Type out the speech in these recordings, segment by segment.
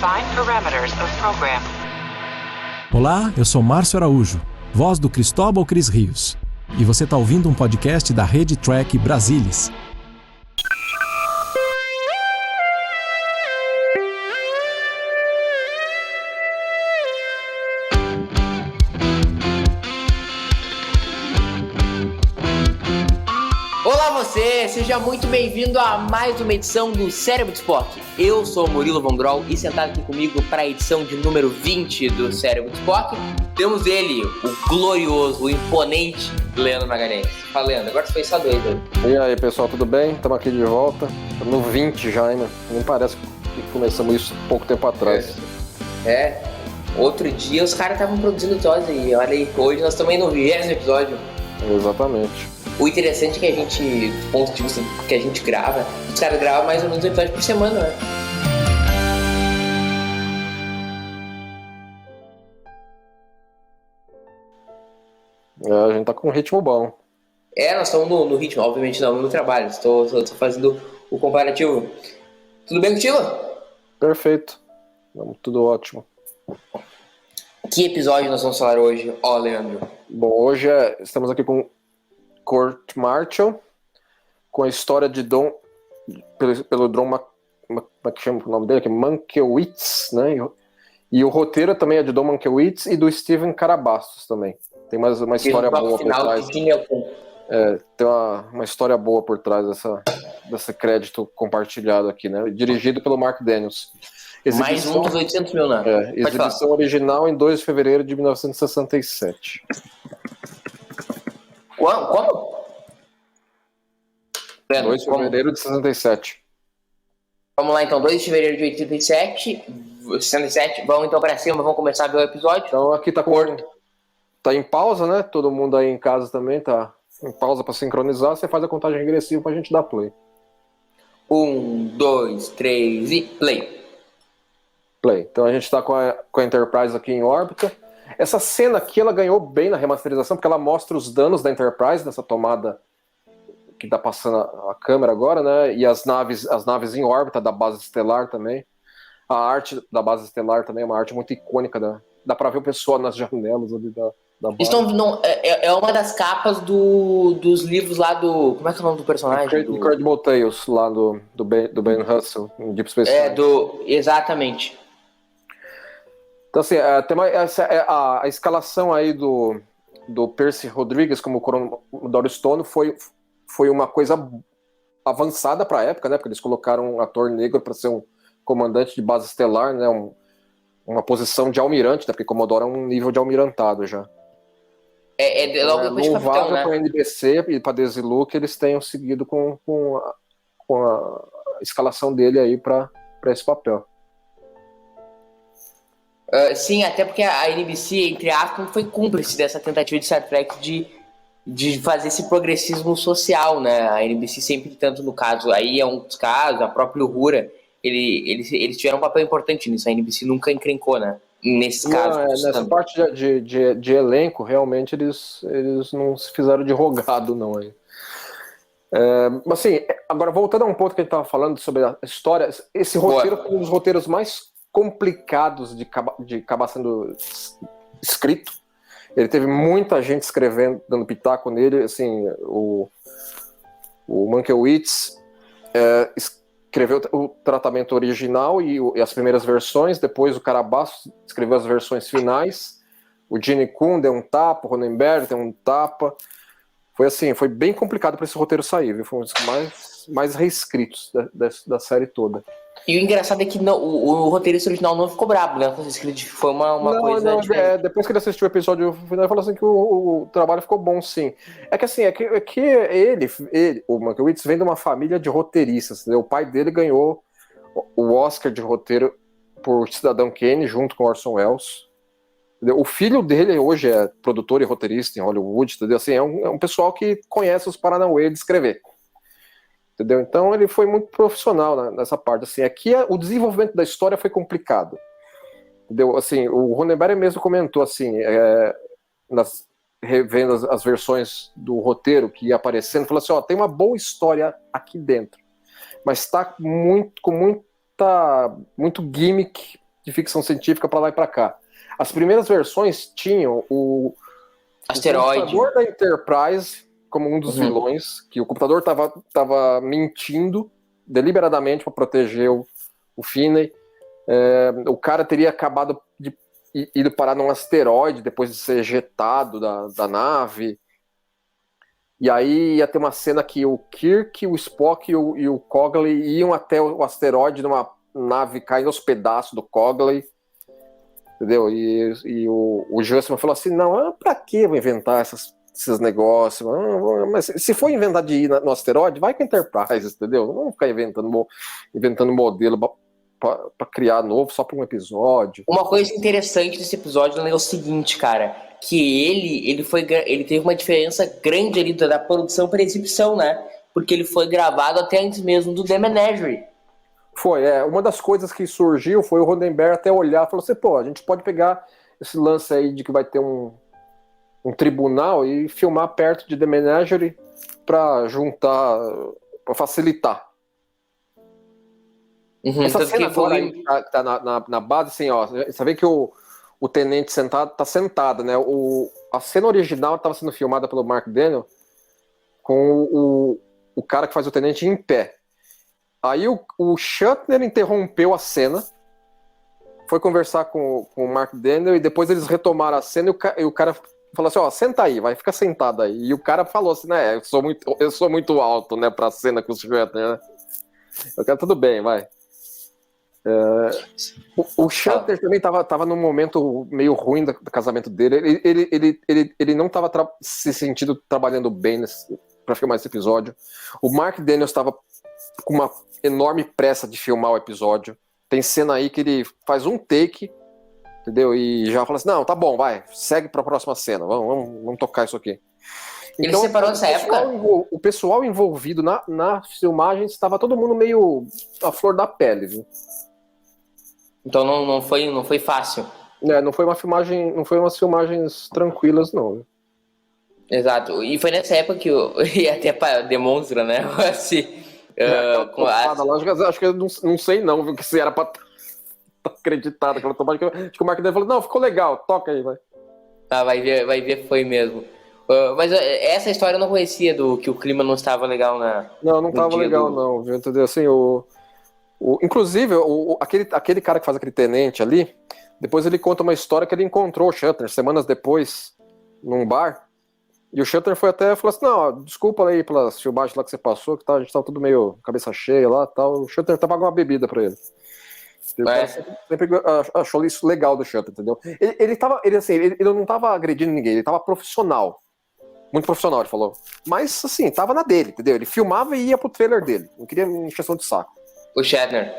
Define parameters of program. Olá, eu sou Márcio Araújo, voz do Cristóbal Cris Rios. E você está ouvindo um podcast da Rede Track Brasilis. Seja muito bem-vindo a mais uma edição do Cérebro de Spock. Eu sou o Murilo Von Groll e sentado aqui comigo para a edição de número 20 do Cérebro de Spock, temos ele, o glorioso, o imponente Leandro Magalhães. Fala, Leandro, agora você fez só dois, né? E aí, pessoal, tudo bem? Estamos aqui de volta. Estamos no 20 já, hein? Nem parece que começamos isso pouco tempo atrás. Outro dia os caras estavam produzindo dose e olha aí, hoje nós estamos indo no 20º episódio. Exatamente. O interessante é que a gente, do ponto de vista que a gente grava, os caras gravam mais ou menos um episódio por semana, né? A gente tá com um ritmo bom. Nós estamos no ritmo, obviamente não no trabalho, estou fazendo o comparativo. Tudo bem contigo? Perfeito. Tudo ótimo. Que episódio nós vamos falar hoje, Leandro? Bom, hoje estamos aqui com Court Marshall, com a história de Don, pelo Don, como é que chama o nome dele? Mankiewicz, né? E o roteiro também é de Don Mankiewicz e do Steven Karabastos também. Tem uma história boa por trás. Tem uma história boa por trás desse crédito compartilhado aqui, né? Dirigido pelo Mark Daniels. Mais um dos 800 mil, né? Exibição original em 2 de fevereiro de 1967. Como? 2 de fevereiro de 67. Vamos lá então, 2 de fevereiro de 67. Vamos então pra cima, vamos começar a ver o episódio. Então aqui tá em pausa, né? Todo mundo aí em casa também tá em pausa pra sincronizar. Você faz a contagem regressiva pra gente dar play. 1, 2, 3 e play. Então a gente tá com a Enterprise aqui em órbita. Essa cena aqui, ela ganhou bem na remasterização, porque ela mostra os danos da Enterprise nessa tomada que tá passando a câmera agora, né? E as naves em órbita da base estelar também. A arte da base estelar também é uma arte muito icônica. Dá pra ver o pessoal nas janelas ali da base. É uma das capas dos livros lá do... Como é que é o nome do personagem? Incredible Tales, lá do Ben Russell, em Deep Space Nine. Exatamente. Então, assim, a escalação aí do Percy Rodrigues como Commodore Stone foi uma coisa avançada para a época, né? Porque eles colocaram um ator negro para ser um comandante de base estelar, né? Uma posição de almirante, né? Porque Commodore é um nível de almirantado já. Logo depois de capitão, né? Para a NBC e para Desilu que eles tenham seguido com a escalação dele aí para esse papel. Sim, até porque a NBC, entre aspas, foi cúmplice dessa tentativa de Star Trek de fazer esse progressismo social, né? A NBC sempre, tanto no caso, aí é um dos casos, a própria Uhura, eles tiveram um papel importante nisso, a NBC nunca encrencou, né? Nesses casos. Nessa parte de elenco, realmente, eles não se fizeram de rogado, não. Mas assim, agora voltando a um ponto que a gente estava falando sobre a história, esse roteiro foi um dos roteiros mais complicados de acabar sendo escrito. Ele teve muita gente escrevendo, dando pitaco nele. Assim, o Mankiewicz escreveu o tratamento original e as primeiras versões. Depois o Karabastos escreveu as versões finais. O Gene Kuhn deu um tapa, o Ronenberg deu um tapa. Foi bem complicado para esse roteiro sair, viu? Foi um dos mais reescritos da série toda. E o engraçado é que o roteirista original não ficou brabo, né? Foi uma coisa diferente. Depois que ele assistiu o episódio final, ele falou assim que o trabalho ficou bom, sim. É que assim, ele, o Mankiewicz, vem de uma família de roteiristas, entendeu? O pai dele ganhou o Oscar de roteiro por Cidadão Kane, junto com Orson Welles. Entendeu? O filho dele hoje é produtor e roteirista em Hollywood, entendeu? Assim, é um pessoal que conhece os Paranauê de escrever. Entendeu? Então ele foi muito profissional nessa parte. Assim, aqui o desenvolvimento da história foi complicado. Entendeu? Assim, o Ronenberg mesmo comentou assim, revendo as versões do roteiro que ia aparecendo, falou assim, tem uma boa história aqui dentro, mas está muito gimmick de ficção científica para lá e para cá. As primeiras versões tinham o Asteroide. computador da Enterprise como um dos vilões, que o computador tava mentindo deliberadamente para proteger o Finney. O cara teria acabado de ido parar num asteroide depois de ser ejetado da nave. E aí ia ter uma cena que o Kirk, o Spock e o Cogley iam até o asteroide numa nave caindo aos pedaços do Cogley. Entendeu? E o Justman falou assim, não, pra que vou inventar esses negócios? Mas se for inventar de ir no asteroide, vai com a Enterprise, entendeu? Não vamos ficar inventando modelo pra criar novo só pra um episódio. Uma coisa interessante desse episódio é o seguinte, cara, que ele teve uma diferença grande ali da produção para exibição, né? Porque ele foi gravado até antes mesmo do The Menagerie. Foi, uma das coisas que surgiu foi o Roddenberry até olhar e falou assim, pô, a gente pode pegar esse lance aí de que vai ter um tribunal e filmar perto de The Menagerie pra juntar, pra facilitar. Essa cena agora aí, que tá na base, assim, ó, você vê que o tenente tá sentado, né? A cena original estava sendo filmada pelo Mark Daniel com o cara que faz o tenente em pé. Aí o Shatner interrompeu a cena, foi conversar com o Mark Daniel e depois eles retomaram a cena e o cara falou assim, ó, senta aí, vai ficar sentado aí. E o cara falou assim, né, eu sou muito alto, né, pra cena com o Shatner, né? Eu quero, tudo bem, vai. O Shatner também tava num momento meio ruim do casamento dele. Ele não tava se sentindo trabalhando bem pra filmar esse episódio. O Mark Daniels estava com uma enorme pressa de filmar o episódio. Tem cena aí que ele faz um take, entendeu? E já fala assim, não, tá bom, vai, segue pra próxima cena, vamos tocar isso aqui. Ele Então, separou nessa época? O pessoal envolvido na filmagem estava todo mundo meio à flor da pele, viu? Então não foi fácil. Não foi umas filmagens tranquilas, não. Exato. E foi nessa época que e até demonstra, né? Assim, acho que eu não sei não, viu, que se era pra estar acreditado aquela tomada. Acho que o Mark Daniel falou, não, ficou legal, toca aí, vai. Vai ver, foi mesmo. Mas essa história eu não conhecia, do que o clima não estava legal Não estava legal, não, viu? Entendeu? Assim, inclusive, aquele cara que faz aquele tenente ali, depois ele conta uma história que ele encontrou o Shatner semanas depois, num bar, e o Shatner foi até e falou assim, não, desculpa aí pelas filmagens lá que você passou, que a gente tava tudo meio cabeça cheia lá e tal. O Shatner tava com uma bebida pra ele. Sempre achou isso legal do Shatner, entendeu? Ele não tava agredindo ninguém, ele tava profissional. Muito profissional, ele falou. Mas, assim, tava na dele, entendeu? Ele filmava e ia pro trailer dele. Não queria encheção de saco. O Shatner.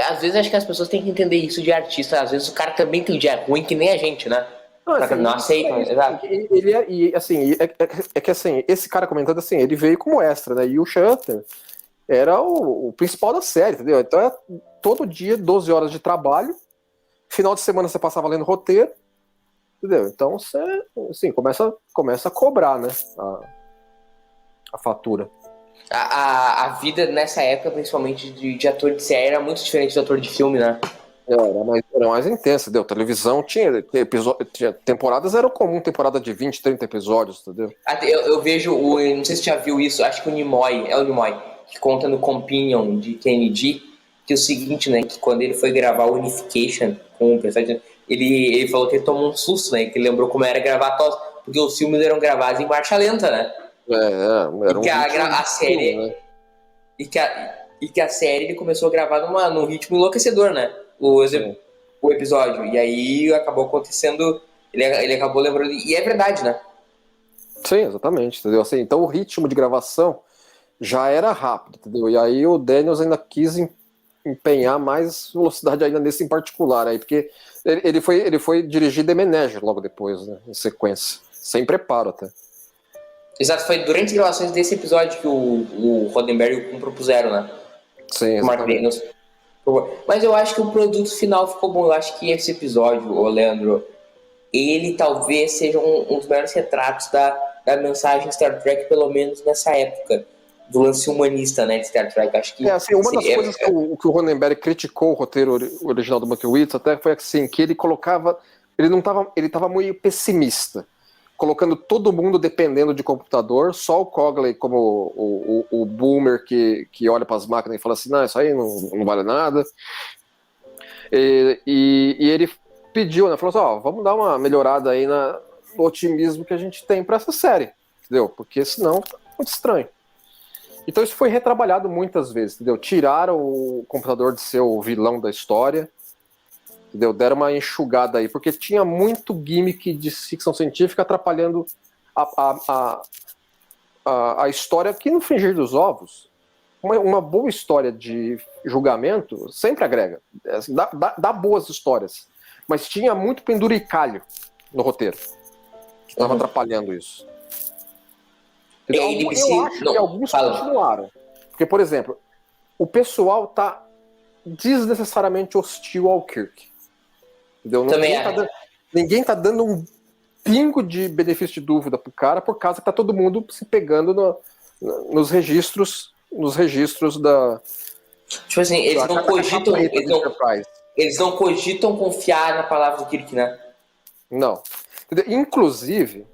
Às vezes acho que as pessoas têm que entender isso de artista. Às vezes o cara também tem um dia ruim que nem a gente, né? Não aceitam, exato. Que assim, esse cara comentando assim, ele veio como extra, né? E o Shatner era o principal da série, entendeu? Então todo dia, 12 horas de trabalho, final de semana você passava lendo roteiro, entendeu? Então você, assim, começa a cobrar, né? A fatura. A vida nessa época, principalmente de ator de série, era muito diferente do ator de filme, né? Era mais intensa, entendeu? Televisão tinha temporadas, era comum, temporada de 20, 30 episódios, entendeu? Eu vejo, não sei se você já viu isso, acho que o Nimoy, que conta no Companion de Kennedy, que é o seguinte, né, que quando ele foi gravar o Unification com o personagem, ele falou que ele tomou um susto, né, que ele lembrou como era gravar porque os filmes eram gravados em marcha lenta, né? Era um a série, né? E que a série ele começou a gravar num ritmo enlouquecedor, né? O episódio. E aí acabou acontecendo. Ele acabou lembrando. E é verdade, né? Sim, exatamente. Entendeu? Assim, então o ritmo de gravação já era rápido, entendeu? E aí o Daniels ainda quis empenhar mais velocidade ainda nesse em particular aí, porque ele foi dirigir The Menagerie logo depois, né? Em sequência. Sem preparo até. Exato, foi durante as gravações desse episódio que o Roddenberry e o Kuhn propuseram, né? Sim, exatamente. Mas eu acho que o produto final ficou bom. Eu acho que esse episódio, Leandro, ele talvez seja um dos maiores retratos da mensagem Star Trek, pelo menos nessa época. do lance humanista, né, de Star Trek. Acho que assim, uma das coisas que o Ronenberg criticou o roteiro original do Mankiewicz até foi assim, que ele colocava, ele estava muito pessimista, colocando todo mundo dependendo de computador, só o Cogley como o boomer que olha para as máquinas e fala assim, não, isso aí não vale nada. E ele pediu, né, falou assim, vamos dar uma melhorada aí no otimismo que a gente tem para essa série, entendeu? Porque senão tá muito estranho. Então isso foi retrabalhado muitas vezes, entendeu? Tiraram o computador de ser o vilão da história, entendeu? Deram uma enxugada aí, porque tinha muito gimmick de ficção científica atrapalhando a história que no frigir dos ovos, uma boa história de julgamento sempre agrega, dá boas histórias, mas tinha muito penduricalho no roteiro, que estava atrapalhando isso. Eu acho que alguns continuaram. Porque, por exemplo, o pessoal tá desnecessariamente hostil ao Kirk. Entendeu? Ninguém tá dando um pingo de benefício de dúvida pro cara, por causa que tá todo mundo se pegando nos registros da... Tipo assim, eles não cogitam confiar na palavra do Kirk, né? Não. Entendeu? Inclusive...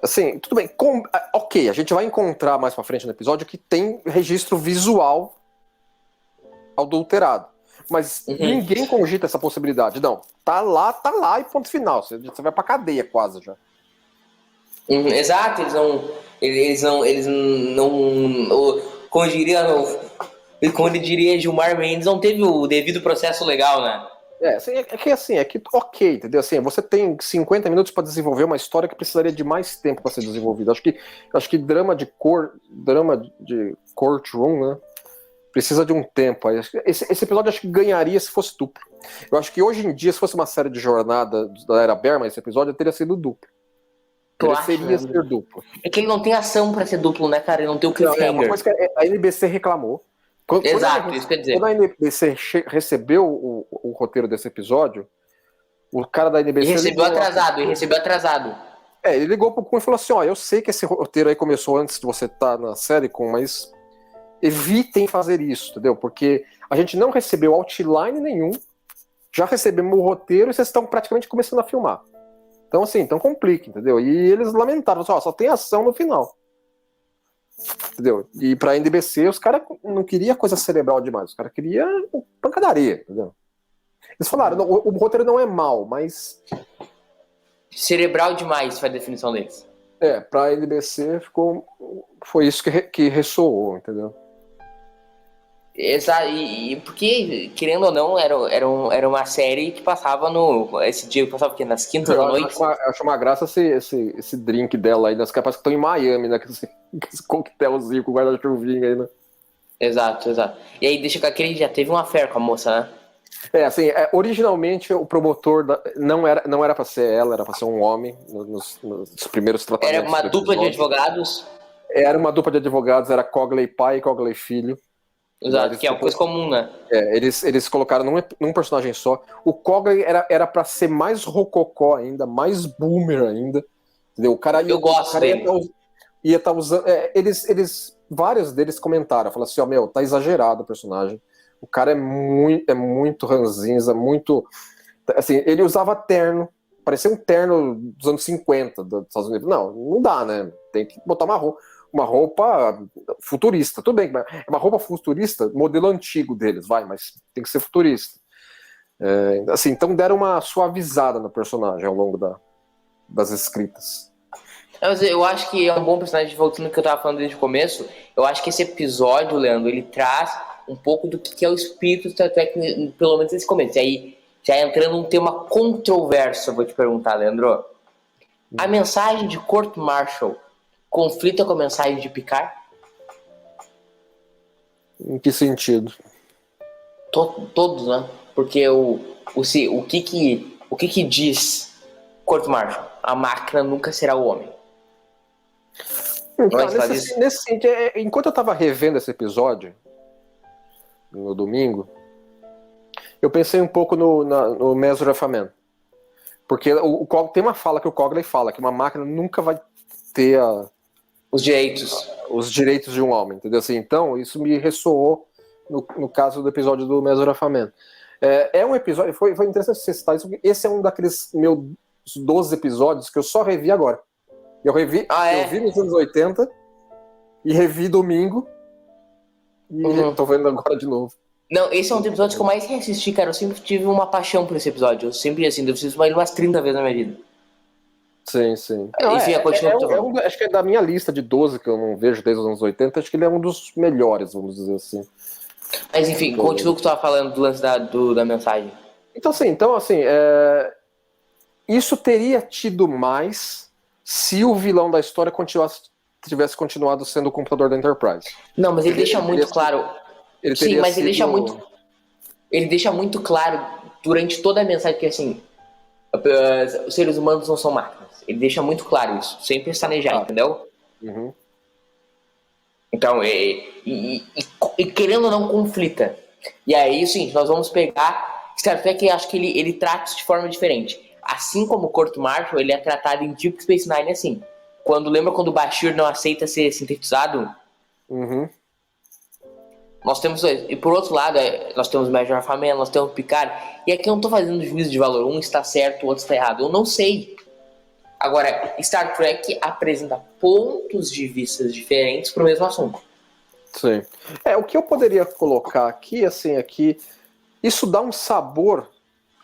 assim, tudo bem, ok, a gente vai encontrar mais pra frente no episódio que tem registro visual adulterado, mas ninguém cogita essa possibilidade, não, tá lá e ponto final, você vai pra cadeia quase já. Exato, eles não como ele diria Gilmar Mendes, não teve o devido processo legal, né? Ok, entendeu? Assim, você tem 50 minutos para desenvolver uma história que precisaria de mais tempo para ser desenvolvida. Acho que drama de courtroom, né? Precisa de um tempo. Esse episódio acho que ganharia se fosse duplo. Eu acho que hoje em dia, se fosse uma série de jornada da Era Berman, esse episódio teria sido duplo. Seria ser duplo. É que ele não tem ação para ser duplo, né, cara? Ele não tem o cliffhanger. Uma coisa que a NBC reclamou. Exato, isso quer dizer. Quando a NBC recebeu o roteiro desse episódio, o cara da NBC... Ele recebeu atrasado. Ele ligou pro Kuhn e falou assim, eu sei que esse roteiro aí começou antes de você estar na série, Kuhn, mas evitem fazer isso, entendeu? Porque a gente não recebeu outline nenhum, já recebemos o roteiro e vocês estão praticamente começando a filmar. Então, assim, então complica, entendeu? E eles lamentaram, só tem ação no final. Entendeu? E pra NBC, os caras não queriam coisa cerebral demais, os caras queriam pancadaria, entendeu? Eles falaram, o roteiro não é mau, mas... Cerebral demais foi a definição deles. Pra NBC foi isso que ressoou, entendeu? Exato, e porque, querendo ou não, era uma série que passava esse dia que passava nas quintas da noite. Eu acho uma graça esse drink dela aí, nas capas que estão em Miami, né? Esse coquetelzinho com guarda-chuvinha aí, né? Exato. E aí deixa com aquele já teve uma affair com a moça, né? Originalmente o promotor não era pra ser ela, era pra ser um homem nos primeiros tratamentos. Era uma dupla de advogados? Era uma dupla de advogados, era Cogley pai e Cogley filho. Exato, que é uma coisa comum, né? Eles colocaram num personagem só. O Cogley era pra ser mais rococó ainda, mais boomer ainda. Entendeu? Eu gosto dele. Ia estar usando. Vários deles comentaram, falaram assim, tá exagerado o personagem. O cara é muito ranzinza, muito... Assim, ele usava terno, parecia um terno dos anos 50 dos Estados Unidos. Não dá, né? Tem que botar uma roupa futurista. Tudo bem, é uma roupa futurista, modelo antigo deles, mas tem que ser futurista. Assim, então deram uma suavizada no personagem ao longo das escritas. Mas eu acho que é um bom personagem, voltando ao que eu tava falando desde o começo. Eu acho que esse episódio, Leandro, ele traz um pouco do que é o espírito do Star Trek, pelo menos nesse começo. E aí, já entrando num tema controverso, eu vou te perguntar, Leandro. A mensagem de Court Marshall conflita com a mensagem de Picard? Em que sentido? Todos, né? Porque o que diz Court Marshall? A máquina nunca será o homem. Nesse sentido, enquanto eu tava revendo esse episódio no domingo, eu pensei um pouco no Measure of a Man. Porque tem uma fala que o Cogley fala, que uma máquina nunca vai ter Os direitos. os direitos de um homem, entendeu? Assim, então, isso me ressoou no caso do episódio do Mesura Famen. É um episódio, foi interessante você citar isso, porque esse é um daqueles meus 12 episódios que eu só revi agora. Eu vi nos anos 80 e revi domingo e tô vendo agora de novo. Não, esse é um dos episódios que eu mais reassisti, cara. Eu sempre tive uma paixão por esse episódio. Eu sempre, assim, eu preciso mais umas 30 vezes na minha vida. Sim, sim. Enfim, acho que é da minha lista de 12 que eu não vejo desde os anos 80, acho que ele é um dos melhores, vamos dizer assim. Mas enfim, continua o que tu tava falando do lance da mensagem. Então, assim, isso teria tido mais se o vilão da história tivesse continuado sendo o computador da Enterprise. Não, mas ele deixa muito claro. Sim, mas ele deixa muito claro durante toda a mensagem que, assim, os seres humanos não são máquinas. Ele deixa muito claro isso, sem pestanejar, entendeu? Uhum. Então, e querendo ou não, conflita. E aí, sim, nós vamos pegar Star Trek, acho que ele trata isso de forma diferente. Assim como o Court Marshall, ele é tratado em Deep Space Nine assim. Lembra quando o Bashir não aceita ser sintetizado? Uhum. Nós temos dois. E por outro lado, nós temos o Major Famen, nós temos o Picard. E aqui eu não tô fazendo juízo de valor. Um está certo, o outro está errado. Eu não sei. Agora, Star Trek apresenta pontos de vista diferentes pro mesmo assunto. Sim. O que eu poderia colocar aqui, assim, isso dá um sabor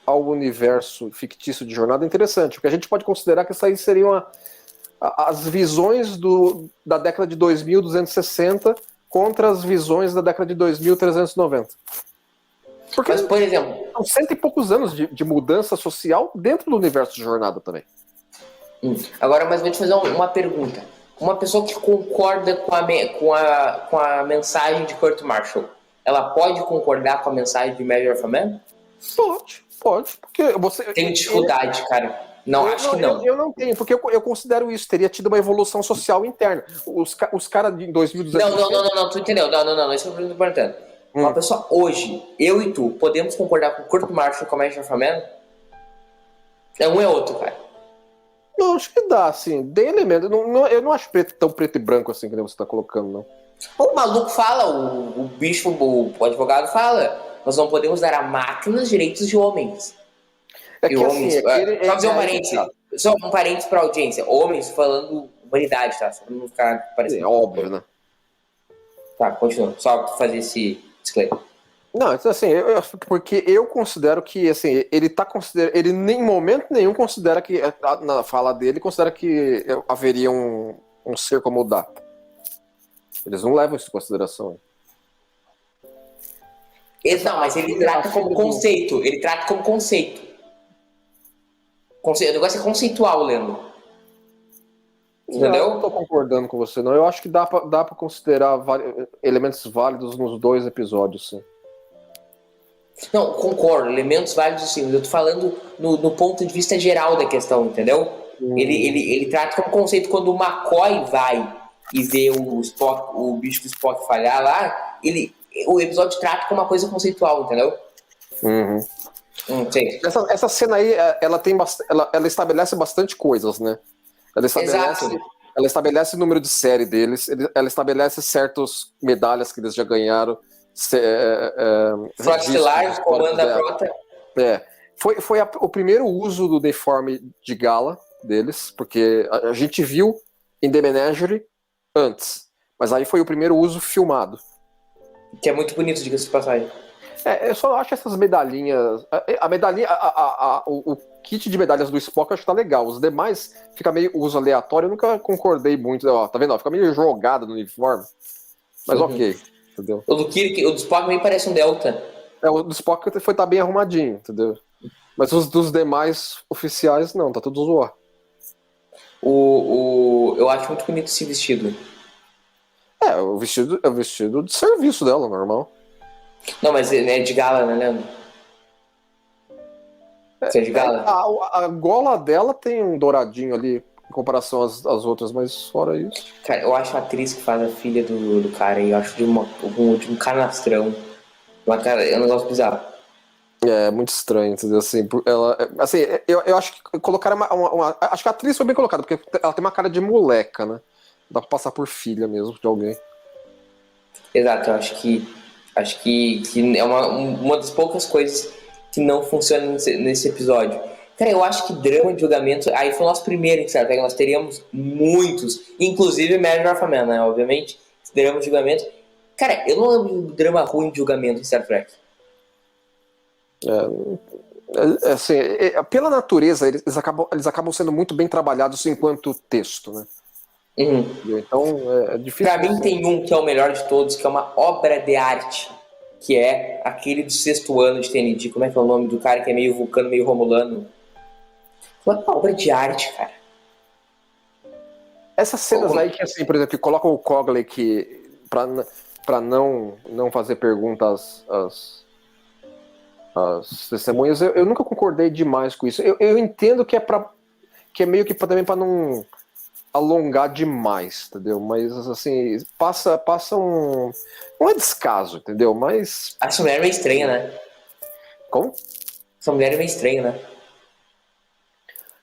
ao universo fictício de Jornada interessante, porque a gente pode considerar que isso aí seriam as visões da década de 2260 contra as visões da década de 2390. Porque, mas, por exemplo, são 100 e poucos anos de mudança social dentro do universo de Jornada também. Agora, mas vou te fazer uma pergunta. Uma pessoa que concorda com a mensagem de Court Marshall, ela pode concordar com a mensagem de Major Famen? Pode, porque você... Tem dificuldade, cara. Não, acho que não. Eu não tenho, porque eu considero isso, teria tido uma evolução social interna. Os caras de 2200... Não, tu entendeu? Não, isso é o que eu tô perguntando. Uma pessoa hoje, eu e tu, podemos concordar com o Court Marshall e com a Major Famen? Um é outro, cara. Não, acho que dá, assim, tem elemento. Eu não acho tão preto e branco assim que você está colocando, não. O maluco fala, o bicho, o advogado fala, nós não podemos dar a máquinas direitos de homens. Só um parênteses pra audiência. Homens falando humanidade, tá? Só pra não ficar parecendo. É óbvio, né? Tá, continua. Só pra fazer esse disclaimer. Não, assim, porque eu considero que, assim, ele em momento nenhum considera que, na fala dele, considera que haveria um ser como o Data. Eles não levam isso em consideração. Não, mas ele trata como conceito. Ele trata como conceito. O negócio é conceitual, Leandro. Entendeu? Eu não tô concordando com você, não. Eu acho que dá pra considerar elementos válidos nos dois episódios, sim. Não, concordo, elementos válidos sim. Eu tô falando no ponto de vista geral da questão, entendeu? Ele trata como conceito quando o McCoy vai e vê o bicho do Spock falhar lá, o episódio trata como uma coisa conceitual, entendeu? Sei. Essa cena aí, ela estabelece bastante coisas, né? Ela estabelece o número de série deles, ela estabelece certas medalhas que eles já ganharam. Frota Estelar, comando da frota. Foi o primeiro uso do uniforme de gala deles, porque a gente viu em The Menagerie antes, mas aí foi o primeiro uso filmado. Que é muito bonito, diga-se de passagem. Eu só acho essas medalhinhas. A medalhinha. O kit de medalhas do Spock eu acho que tá legal. Os demais fica meio uso aleatório. Eu nunca concordei muito. Ó, tá vendo? Fica meio jogado no uniforme. Mas ok, entendeu? O do Spock também parece um Delta. O do Spock tá bem arrumadinho, entendeu? Mas os dos demais oficiais, não, tá tudo zoado. Eu acho muito bonito esse vestido. É o vestido de serviço dela, normal. Não, mas é de gala, né, Leandro? Você é de gala? A gola dela tem um douradinho ali em comparação às outras, mas fora isso. Cara, eu acho a atriz que faz a filha do cara aí, eu acho de um canastrão. É um negócio bizarro. É muito estranho, entendeu? Assim, eu acho que colocaram acho que a atriz foi bem colocada, porque ela tem uma cara de moleca, né? dá pra passar por filha mesmo de alguém. Exato, eu acho que é uma das poucas coisas que não funciona nesse episódio. Cara, eu acho que drama de julgamento, aí foi o nosso primeiro em Star Trek, nós teríamos muitos, inclusive Measure of a Man, né, obviamente, drama de julgamento. Cara, eu não lembro de drama ruim de julgamento em Star Trek. Assim, pela natureza, eles acabam sendo muito bem trabalhados enquanto texto, né? Uhum. Então, é difícil. Pra mim tem um que é o melhor de todos, que é uma obra de arte, que é aquele do 6º ano de TND. Como é que é o nome do cara que é meio vulcano, meio romulano? Uma obra de arte, cara. Essas cenas aí que, assim, por exemplo, que colocam o Cogley que, pra não fazer perguntas às testemunhas, eu nunca concordei demais com isso. Eu entendo que é meio que também pra não alongar demais, entendeu? Mas, assim, passa um... Não é descaso, entendeu? Mas... Essa mulher é meio estranha, né? Como? Essa mulher é meio estranha, né?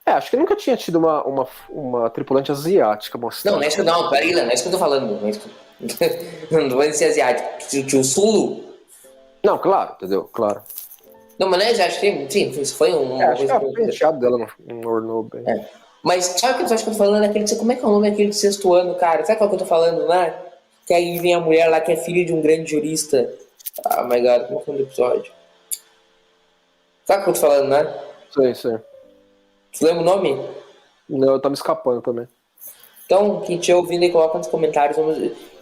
Acho que nunca tinha tido uma tripulante asiática mostrada. Não, peraí, não é isso que eu tô falando. Não, é isso que... não vou dizer asiático. Tinha o Sulu. Não, claro, entendeu? Claro. Não, mas não é asiático. Sim, isso foi uma Acho que coisa... o penteado dela não ornou bem. Mas sabe o que eu acho que eu tô falando? Como é que é o nome daquele de 6º ano, cara? Sabe qual que eu tô falando, né? Que aí vem a mulher lá que é filha de um grande jurista. Ah, my God, como é que é o episódio? Sabe o que eu tô falando, né? Sei. Você lembra o nome? Não, tá me escapando também. Então, quem estiver ouvindo aí, coloca nos comentários.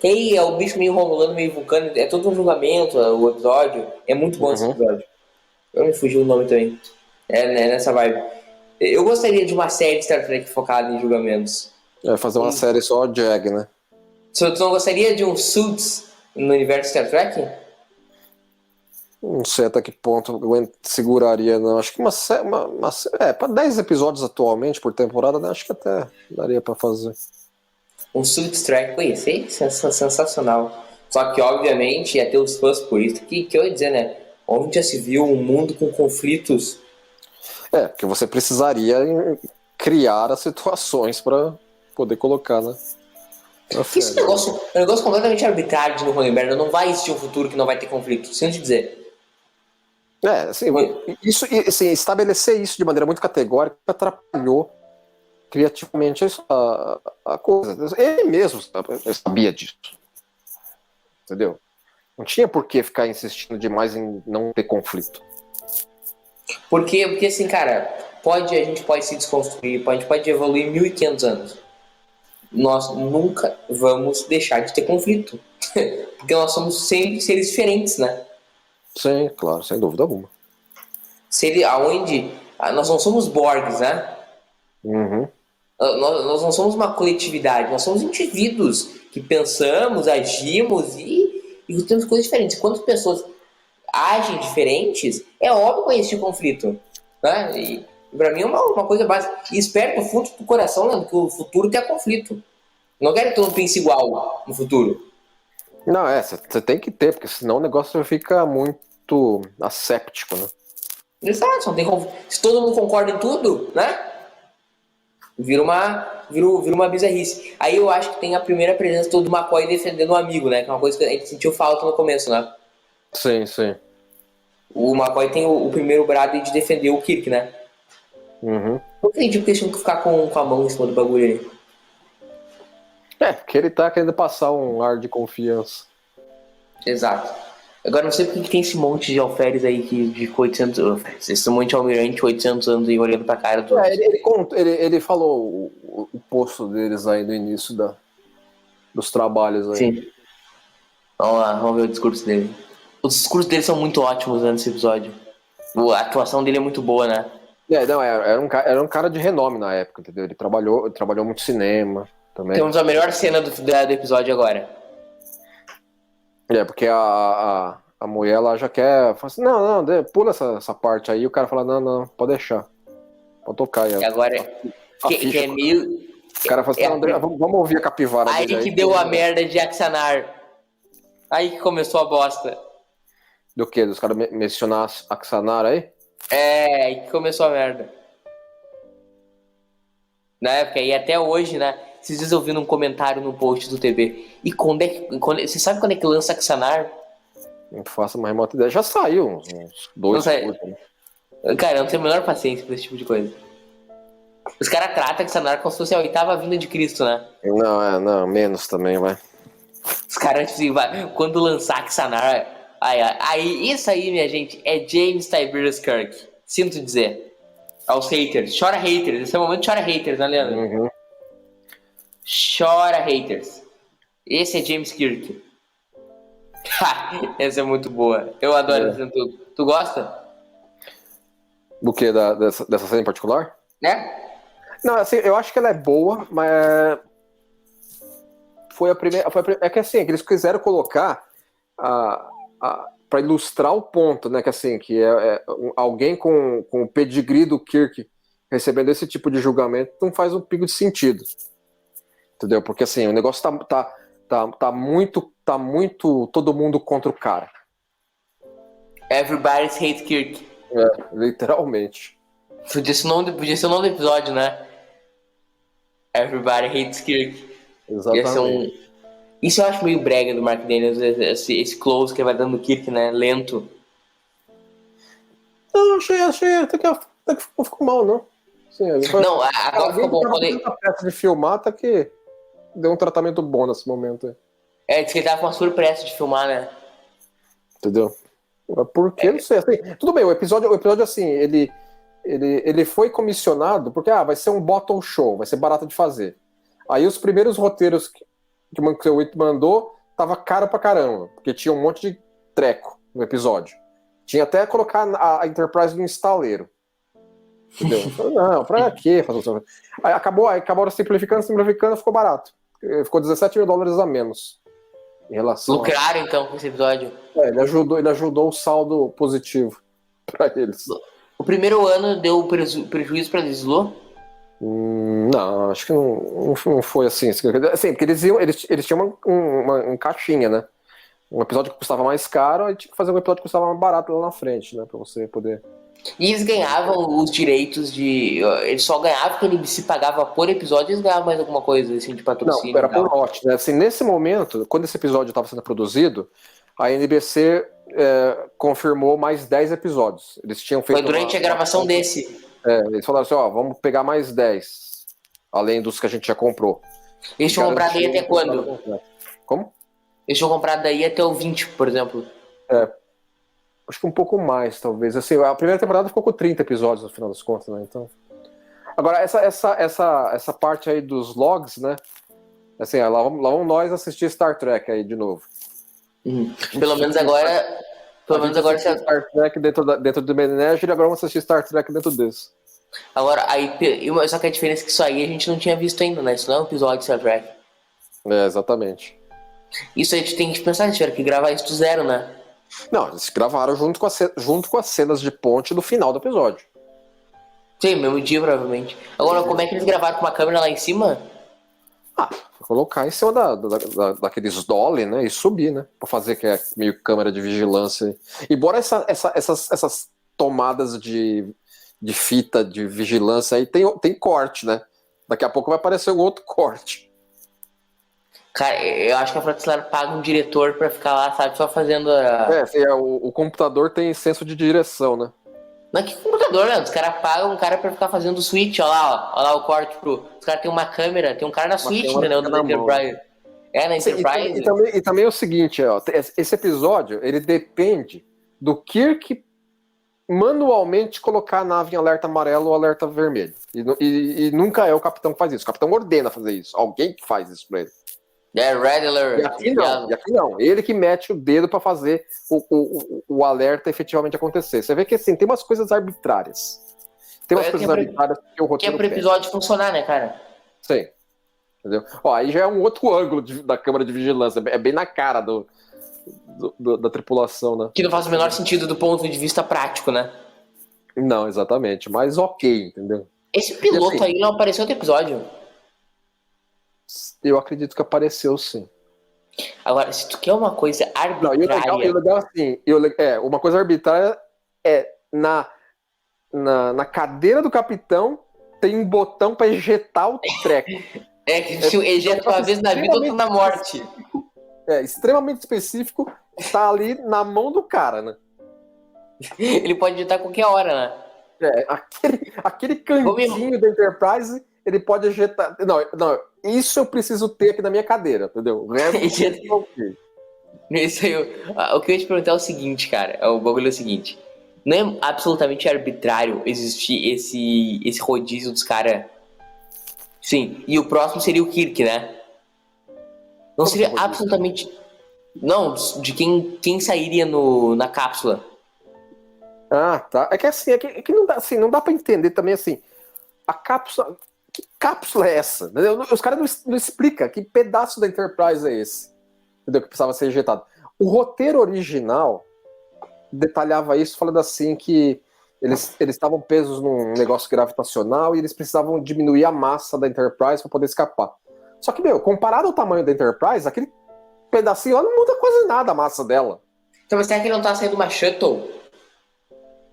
Que aí é o bicho meio romulano, meio vulcano. É todo um julgamento, o episódio. É muito bom esse episódio. Eu me fugi o nome também. Né, nessa vibe. Eu gostaria de uma série de Star Trek focada em julgamentos. Fazer uma série só Jag, né? Tu não gostaria de um Suits no universo Star Trek? Não sei até que ponto eu seguraria, não. Acho que pra 10 episódios atualmente por temporada, né? Acho que até daria pra fazer. Um Suits Trek, pô, ia ser sensacional. Só que, obviamente, ia ter os fãs por isso. Que eu ia dizer, né? Onde já se viu um mundo com conflitos? Porque você precisaria criar as situações pra poder colocar, né? Esse negócio é um negócio completamente arbitrário no Ronenberg. Não vai existir um futuro que não vai ter conflito. Sinto te dizer. Assim, isso, assim, estabelecer isso de maneira muito categórica atrapalhou criativamente a coisa. Ele mesmo sabia disso. Entendeu? Não tinha por que ficar insistindo demais em não ter conflito. Porque assim, cara, a gente pode se desconstruir, a gente pode evoluir 1500 anos. Nós nunca vamos deixar de ter conflito. Porque nós somos sempre seres diferentes, né? Sim, claro, sem dúvida alguma. Nós não somos Borgs, né? Uhum. Nós não somos uma coletividade, nós somos indivíduos que pensamos, agimos e temos coisas diferentes. Quando pessoas agem diferentes, é óbvio que vai existir conflito, né? E pra mim é uma coisa básica. E espero do fundo do coração, né, que o futuro tenha conflito. Não quero que todo mundo pense igual no futuro. Não, você tem que ter, porque senão o negócio fica muito asséptico, né? Exato, não tem como. Se todo mundo concorda em tudo, né? Vira uma bizarrice. Aí eu acho que tem a primeira presença do McCoy defendendo um amigo, né? Que é uma coisa que a gente sentiu falta no começo, né? Sim. O McCoy tem o primeiro brado de defender o Kirk, né? Uhum. Eu acredito que eles tinham que ficar com a mão em cima do bagulho aí. Porque ele tá querendo passar um ar de confiança. Exato. Agora não sei porque que tem esse monte de alferes aí de 800 anos. Esse monte de almirante 800 anos aí olhando pra cara do... Ele falou o posto deles aí no início dos trabalhos aí. Sim. Vamos lá, vamos ver o discurso dele. Os discursos dele são muito ótimos, né, nesse episódio. A atuação dele é muito boa, né? Era um cara de renome na época, entendeu? Ele trabalhou muito cinema também. Temos a melhor cena do episódio agora. Porque a mulher lá já quer... Fala assim, não, pula essa parte aí. E o cara fala, não, pode deixar. Pode tocar aí. E agora, que é meio... O cara fala assim, André, vamos ouvir a capivara aí dele que deu a merda de Axanar. Aí que começou a bosta. Do quê? Dos caras mencionar Axanar aí? Aí que começou a merda. Na época, e até hoje, né? esses dias eu vi num comentário no post do TV. E você sabe quando é que lança Axanar? Não faço uma remota ideia. Já saiu uns 2 Não sei. curtas, né? Cara, eu não tenho a menor paciência pra esse tipo de coisa. Os caras tratam Axanar como se fosse a 8ª vinda de Cristo, né? Não, menos também, vai. Os caras, tipo assim, quando lançar Axanar... Aí, isso aí, minha gente, é James Tiberius Kirk. Sinto dizer. Aos haters. Chora haters. Esse é o momento de chora haters, né, Leandro? Uhum. Chora haters. Esse é James Kirk. Essa é muito boa. Eu adoro essa tudo. Tu gosta? Do que? Dessa série em particular? Né? Não, assim, eu acho que ela é boa, mas foi a primeira. É que assim, que eles quiseram colocar para ilustrar o ponto, né? Que assim, que alguém com o pedigree do Kirk recebendo esse tipo de julgamento não faz um pingo de sentido. Entendeu? Porque assim, o negócio tá muito todo mundo contra o cara. Everybody's hate Kirk. Literalmente. Podia ser o nome do episódio, né? Everybody hates Kirk. Exatamente. Isso eu acho meio brega do Mark Daniels, esse close que vai dando no Kirk, né? Lento. Não, achei até que não ficou mal, não. Sim, não, agora ficou bom. A peça de filmar até que deu um tratamento bom nesse momento. Diz que ele tava com uma surpresa de filmar, né? Entendeu? Por que? Não sei. Assim, tudo bem, o episódio assim, ele foi comissionado porque vai ser um bottle show, vai ser barato de fazer. Aí os primeiros roteiros que o Mankiewicz mandou tava caro pra caramba, porque tinha um monte de treco no episódio. Tinha até colocar a Enterprise no estaleiro. Entendeu? Falei, não, pra quê? Aí acabaram simplificando, ficou barato. Ficou $17 mil a menos. Em relação Lucraram então com esse episódio. Ele ajudou o saldo positivo pra eles. O primeiro ano deu prejuízo pra Deslo? Não, acho que não foi assim. Assim, porque eles tinham uma caixinha, né? Um episódio que custava mais caro, aí tinha que fazer um episódio que custava mais barato lá na frente, né? Pra você poder. E eles ganhavam os direitos de. Eles só ganhavam porque a NBC pagava por episódio, eles ganhavam mais alguma coisa assim de patrocínio? Não, era por lote, né? Assim, nesse momento, quando esse episódio estava sendo produzido, a NBC confirmou mais 10 episódios. Eles tinham feito. Foi durante a gravação desse. Eles falaram assim: vamos pegar mais 10, além dos que a gente já comprou. Eles tinham comprado daí até quando? Como? Eles tinham comprado daí até o 20, por exemplo. Acho que um pouco mais, talvez. Assim, a primeira temporada ficou com 30 episódios, no final das contas, né? Então. Agora, essa parte aí dos logs, né? Assim, lá vamos nós assistir Star Trek aí de novo. Pelo menos agora. Star Trek dentro do Menagerie, agora vamos assistir Star Trek dentro desse. Agora, só que a diferença é que isso aí a gente não tinha visto ainda, né? Isso não é um episódio de Star Trek. Exatamente. Isso a gente tem que pensar, a gente tiver que gravar isso do zero, né? Não, eles gravaram junto com as cenas de ponte do final do episódio. Sim, mesmo dia, provavelmente. Agora, como é que eles gravaram com uma câmera lá em cima? Colocar em cima daqueles dolly, né? E subir, né? Pra fazer que é meio câmera de vigilância. Embora essas tomadas de fita de vigilância aí tem corte, né? Daqui a pouco vai aparecer um outro corte. Cara, eu acho que a Fratellar paga um diretor pra ficar lá, sabe, só fazendo o computador tem senso de direção, né? Não é que computador, né? Os caras pagam um cara pra ficar fazendo o switch, ó lá o corte Os caras têm uma câmera, tem um cara na switch, né? Na Enterprise. Na Enterprise. E também é o seguinte, esse episódio, ele depende do Kirk manualmente colocar a nave em alerta amarelo ou alerta vermelho. E nunca é o capitão que faz isso. O capitão ordena fazer isso. Alguém que faz isso pra ele. Red Alert. E aqui não. Ele que mete o dedo pra fazer o alerta efetivamente acontecer. Você vê que assim, tem umas coisas arbitrárias. Tem umas coisas arbitrárias que o roteiro que é pro episódio funcionar, né, cara? Sim. Entendeu? Aí já é um outro ângulo da câmera de vigilância. É bem na cara da tripulação, né? Que não faz o menor sentido do ponto de vista prático, né? Não, exatamente. Mas ok, entendeu? Esse piloto assim, aí não apareceu no episódio. Eu acredito que apareceu, sim. Agora, se tu quer uma coisa arbitrária... Não, e o legal assim, uma coisa arbitrária é na cadeira do capitão tem um botão pra ejetar o treco. É que se ejeta uma vez na vida, outra na morte. Extremamente específico, tá ali na mão do cara, né? Ele pode ejetar a qualquer hora, né? Aquele cantinho da Enterprise, ele pode ejetar. Não, isso eu preciso ter aqui na minha cadeira, entendeu? O resto Isso aí, o que eu ia te perguntar é o seguinte, cara. O bagulho é o seguinte. Não é absolutamente arbitrário existir esse rodízio dos caras. Sim, e o próximo seria o Kirk, né? Não seria absolutamente. Não, de quem sairia na cápsula. Ah, tá. É que assim, não dá pra entender também assim. A cápsula. Que cápsula é essa? Entendeu? Os caras não explicam que pedaço da Enterprise é esse. Entendeu? Que precisava ser ejetado. O roteiro original detalhava isso, falando assim que eles estavam presos num negócio gravitacional e eles precisavam diminuir a massa da Enterprise para poder escapar. Só que, comparado ao tamanho da Enterprise, aquele pedacinho lá não muda quase nada a massa dela. Então, mas será que ele não tá saindo uma shuttle?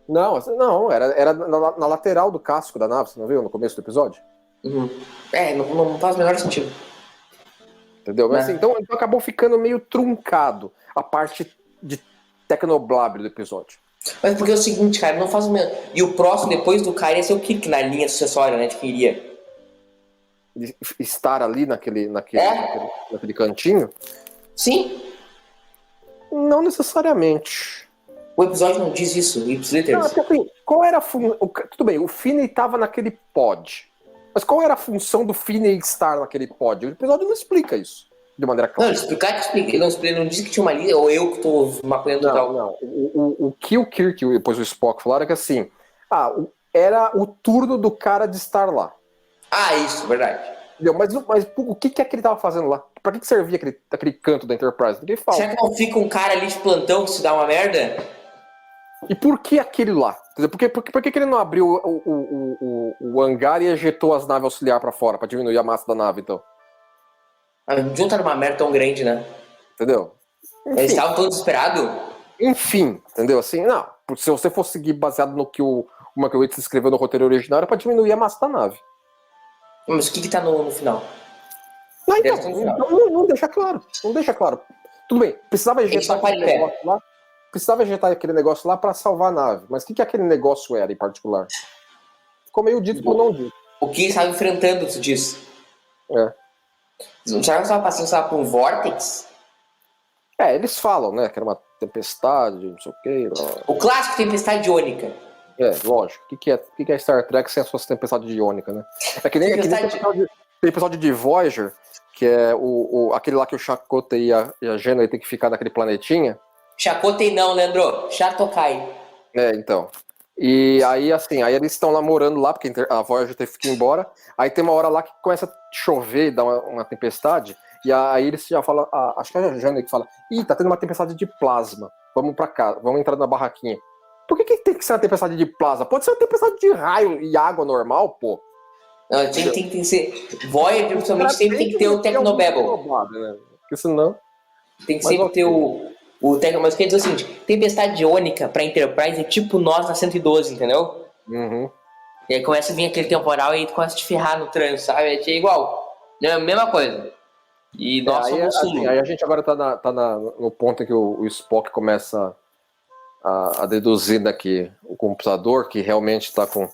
Não, era na lateral do casco da nave, você não viu no começo do episódio? Uhum. Não faz o menor sentido. Entendeu? Mas, assim, então acabou ficando meio truncado a parte de tecnoblab do episódio. Mas porque é o seguinte, cara, não faz o menor... E o próximo, depois do cara, ia ser o Kirk na linha sucessória, né, de quem iria. De estar ali naquele cantinho? Sim. Não necessariamente. O episódio não diz isso, Não, assim, qual era a função? Tudo bem, o Finney estava naquele pod. Mas qual era a função do Finney estar naquele pod? O episódio não explica isso de maneira clara. Não, ele não disse que tinha uma linha, ou eu que tô maconhando tal. Não. O que o Kirk e depois o Spock falaram é que assim, era o turno do cara de estar lá. Ah, isso, verdade. Entendeu? Mas o que é que ele tava fazendo lá? Pra que servia aquele canto da Enterprise? Ninguém fala. Será que não fica um cara ali de plantão que se dá uma merda? E por que aquele lá? Por que ele não abriu o hangar e ejetou as naves auxiliar pra fora, pra diminuir a massa da nave, então? Junta numa merda tão grande, né? Entendeu? Enfim, Eles estavam todos desesperados? Enfim, entendeu? Assim, não. Se você for seguir baseado no que o Michael Yates escreveu no roteiro original, era pra diminuir a massa da nave. Mas o que tá no final? Não deixa claro. Não deixa claro. Tudo bem, precisava ejetar aquele negócio lá. Precisava ejetar aquele negócio lá pra salvar a nave. Mas o que aquele negócio era em particular? Ficou meio dito por não dito. O que estava enfrentando, tu disse? Será que estava passando por um vórtex? Eles falam, né? Que era uma tempestade, não sei o quê. O clássico tempestade iônica. Lógico. O que é Star Trek sem as suas tempestades iônicas, né? É que nem aquele episódio de Voyager, que é aquele lá que o Chakotay e a Janeway tem que ficar naquele planetinha. Chakotay não, Leandro. Chatokai. Então. E aí, assim, eles estão lá morando lá, porque a Voyager teve que ir embora. Aí tem uma hora lá que começa a chover, dá uma tempestade. E aí eles já falam, acho que é a Janeway que fala, tá tendo uma tempestade de plasma. Vamos pra cá, vamos entrar na barraquinha. Por que tem que ser uma tempestade de plasma? Pode ser uma tempestade de raio e água normal, pô. Não, tem que ser. Voyager, principalmente, sempre tem que ter o Tecnobabble. Né? Porque senão. Tem que sempre ter o Tecnobabble. Mas quer dizer o seguinte: tempestade iônica pra Enterprise é tipo nós na 112, entendeu? Uhum. E aí começa a vir aquele temporal e aí tu começa a te ferrar no trânsito, sabe? É igual. É a mesma coisa. E nós somos assim, aí a gente agora tá no ponto em que o Spock começa a deduzir daqui o computador que realmente tá com.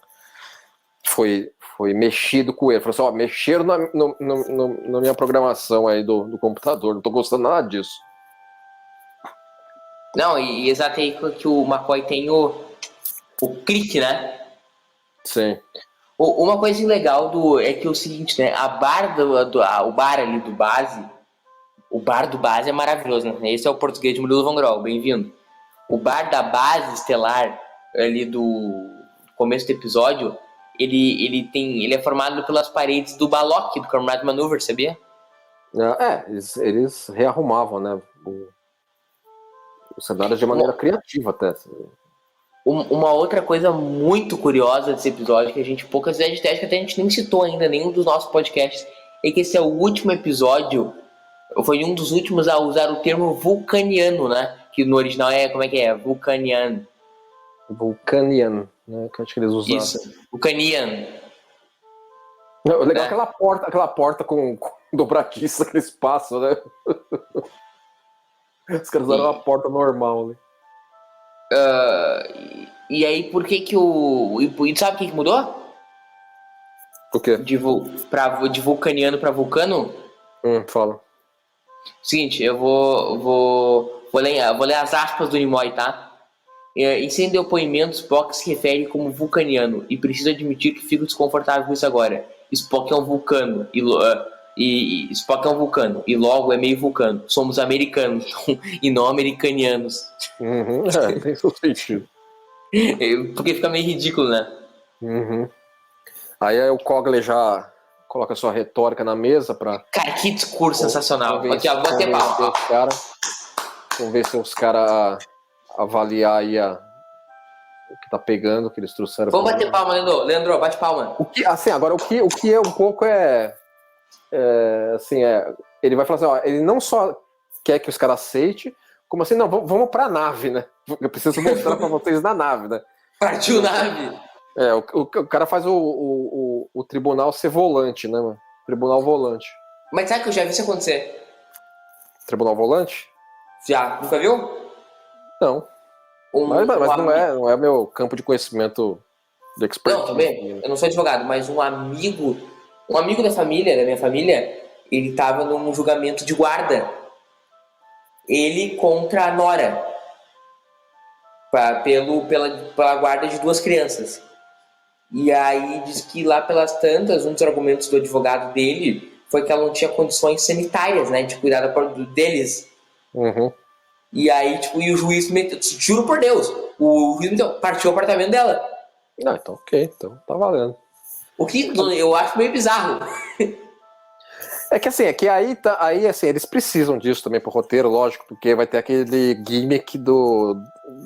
Foi mexido com ele. Falou assim, mexeram na minha programação aí do computador, não tô gostando nada disso. Não, e exato aí que o McCoy tem o Crick, né? Sim. Uma coisa legal é que é o seguinte, né? O bar ali do base, o bar do base é maravilhoso, né? Esse é o português de Murilo Van Grol, bem-vindo. O bar da base estelar ali do começo do episódio, ele é formado pelas paredes do Balok, do Comrade Maneuver, sabia? Eles rearrumavam, né? O cenário de maneira criativa até. Uma outra coisa muito curiosa desse episódio, que a gente poucas vezes acho que até a gente nem citou ainda nenhum dos nossos podcasts, é que esse é o último episódio, foi um dos últimos a usar o termo vulcaniano, né? Que no original como é que é? Vulcanian, né? Que eu acho que eles usaram. Isso, vulcanian. O legal é aquela porta com dobradiça que eles passam, né? Os caras usaram uma porta normal, né? E aí, por que que o... E sabe o que mudou? O quê? De vulcaniano pra vulcano? Fala. Seguinte, eu vou ler as aspas do Nimoy, tá? Em sem depoimentos, Spock se refere como vulcaniano e preciso admitir que fico desconfortável com isso agora. Spock é um vulcano e Spock é um vulcano e logo é meio vulcano. Somos americanos e não americanianos. Tem seu sentido. Porque fica meio ridículo, né? Aí o Cogley já coloca sua retórica na mesa pra... Cara, que discurso sensacional. Aqui, ó, vou ter palma. Convencer os caras a avaliar aí o que tá pegando, o que eles trouxeram. Vamos bater palma, Leandro, bate palma. Agora, o que é um pouco ele vai falar assim, ó, ele não só quer que os caras aceitem, como assim, não, vamos pra nave, né? Eu preciso mostrar pra vocês na nave, né? Partiu nave. O cara faz o tribunal ser volante, né, mano? Tribunal volante. Mas sabe que eu já vi isso acontecer? Tribunal volante? Já, nunca viu? Não. Mas não é meu campo de conhecimento de expertise. Não, também. Eu não sou advogado, mas um amigo da família, da minha família, ele tava num julgamento de guarda. Ele contra a nora. Pela guarda de 2 crianças. E aí diz que lá pelas tantas, um dos argumentos do advogado dele foi que ela não tinha condições sanitárias, né, de cuidar deles. E aí, e o juiz meteu, juro por Deus, o juiz partiu o apartamento dela. Então ok, então tá valendo. O que eu acho meio bizarro. É que aí eles precisam disso também pro roteiro, lógico, porque vai ter aquele gimmick de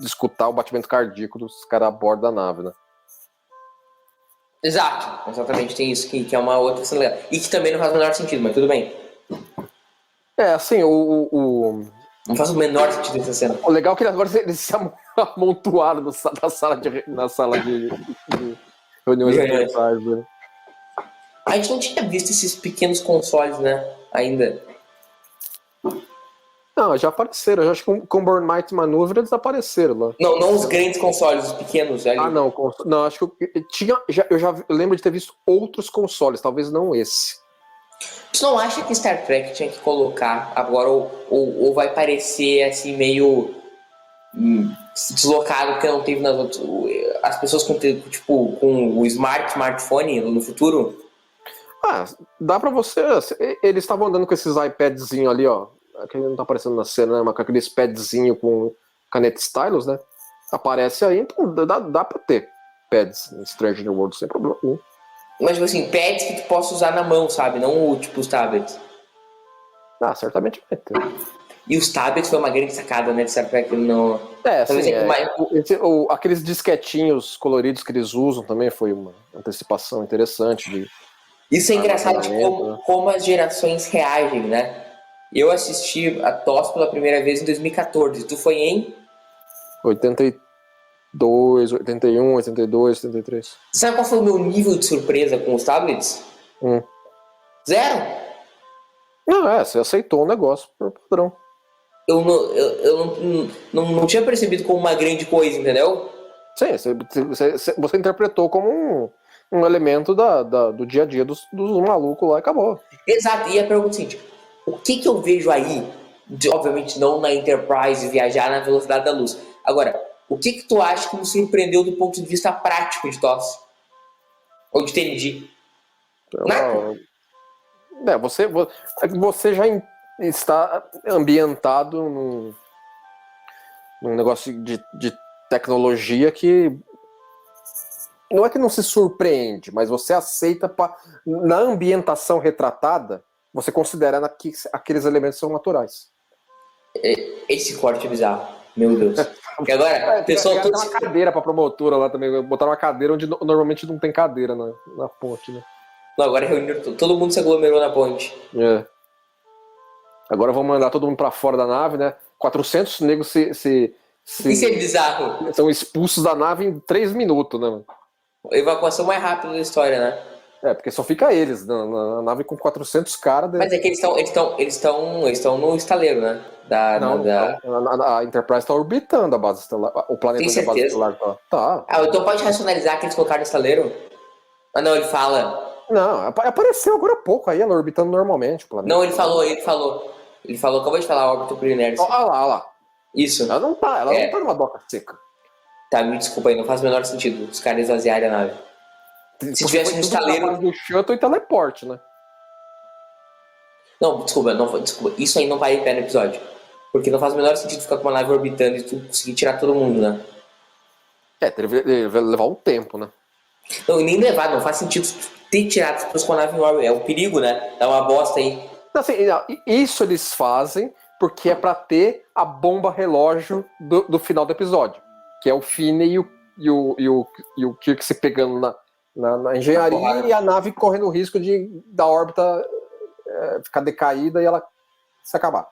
escutar o batimento cardíaco dos caras a bordo da nave, né? Exato, exatamente, tem isso, que é uma outra questão legal. E que também não faz o menor sentido, mas tudo bem. Não faz o menor sentido essa cena. O legal é que agora eles se amontoaram na sala de reuniões mensais, né? A gente não tinha visto esses pequenos consoles, né? Ainda. Não, já apareceram. Eu acho que com Burn Might Maneuver eles apareceram lá. Não os grandes consoles, os pequenos. Ali. Não, acho que eu já lembro de ter visto outros consoles, talvez não esse. Tu não acha que Star Trek tinha que colocar agora, ou vai parecer assim, meio deslocado, porque não teve nas outras. As pessoas com o smartphone no futuro? Dá pra você. Eles estavam andando com esses iPadzinhos ali, ó. Que não tá aparecendo na cena, né? Mas com aqueles padzinho com caneta stylus, né? Aparece aí, então dá pra ter pads em Strange New World sem problema nenhum. Mas, assim, pads que tu possa usar na mão, sabe? Não os tablets. Certamente vai ter. E os tablets foi uma grande sacada, né? De Star Trek no... Aqueles disquetinhos coloridos que eles usam também foi uma antecipação interessante. Isso é engraçado de como as gerações reagem, né? Eu assisti a TOS pela primeira vez em 2014. Tu foi em? 82, 81, 82, 83. Sabe qual foi o meu nível de surpresa com os tablets? 0. Não, você aceitou o negócio por padrão. Eu não tinha percebido como uma grande coisa, entendeu? Sim, você interpretou como um elemento do dia a dia dos malucos lá e acabou. Exato, e a pergunta é a seguinte: o que eu vejo aí, obviamente não na Enterprise viajar na velocidade da luz, agora, o que tu acha que me surpreendeu do ponto de vista prático de TOS? Ou de TNG? Você já está ambientado num negócio de tecnologia que não é que não se surpreende, mas você aceita na ambientação retratada, você considera que aqueles elementos são naturais. Esse corte é bizarro, meu Deus. Porque agora, pessoal, tem uma cadeira pra promotora lá também, botaram uma cadeira onde normalmente não tem cadeira na ponte, né? Não, agora reuniram todo mundo, se aglomerou na ponte. Agora vamos mandar todo mundo pra fora da nave, né? 400 negros Isso é bizarro. São expulsos da nave em 3 minutos, né, mano? A evacuação mais rápida da história, né? Porque só fica eles na nave com 400 caras. Mas é que eles estão no estaleiro, né? Não, a Enterprise tá orbitando a base estelar, o planeta Tem onde a base certeza? estelar tá. Ah, então pode racionalizar que eles colocaram no estaleiro? Ah, não, ele fala. Não, apareceu agora há pouco aí, ela orbitando normalmente o planeta. Não, ele falou. Ele falou, acabou de falar a órbita por inércia. Olha lá. Isso. Ela não tá numa doca seca. Tá, me desculpa aí, não faz o menor sentido os caras esvaziarem a nave. Se tivesse no estaleiro. Do shuttle e teleporte, né? Não, desculpa. Isso aí não vai em pé no episódio. Porque não faz o menor sentido ficar com uma nave orbitando e tu conseguir tirar todo mundo, né? Deve levar um tempo, né? Não, e nem levar, não faz sentido ter tirado as pessoas com a nave em órbita. É um perigo, né? Dá uma bosta aí. Não, assim, isso eles fazem porque é pra ter a bomba relógio do final do episódio. Que é o Finney e o Kirk se pegando na engenharia e a nave correndo o risco da órbita ficar decaída e ela se acabar.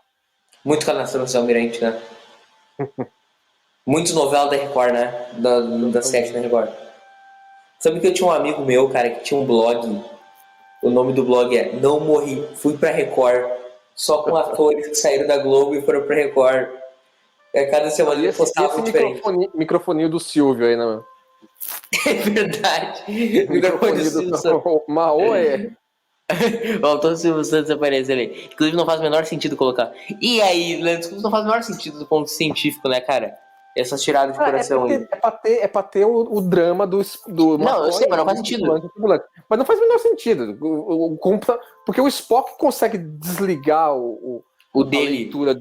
Muito canastrão do Almirante, né? Muitos novelas da Record, né? Da série da Record. Sabe que eu tinha um amigo meu, cara, que tinha um blog. O nome do blog é Não Morri, Fui pra Record. Só com atores que saíram da Globo e foram pra Record. Cada semana ele postava um diferente. Microfonia do Silvio aí, né? É verdade. Microfone do Silvio Santos. Maô é. Faltou o Silvio Santos aparecer ali. Inclusive não faz o menor sentido colocar. E aí, Leandro, não faz o menor sentido do ponto científico, né, cara? Essas tiradas de coração aí. É pra ter o drama do não, eu sei, mas não faz sentido. Mas não faz o menor sentido. Porque o Spock consegue desligar o dele. A leitura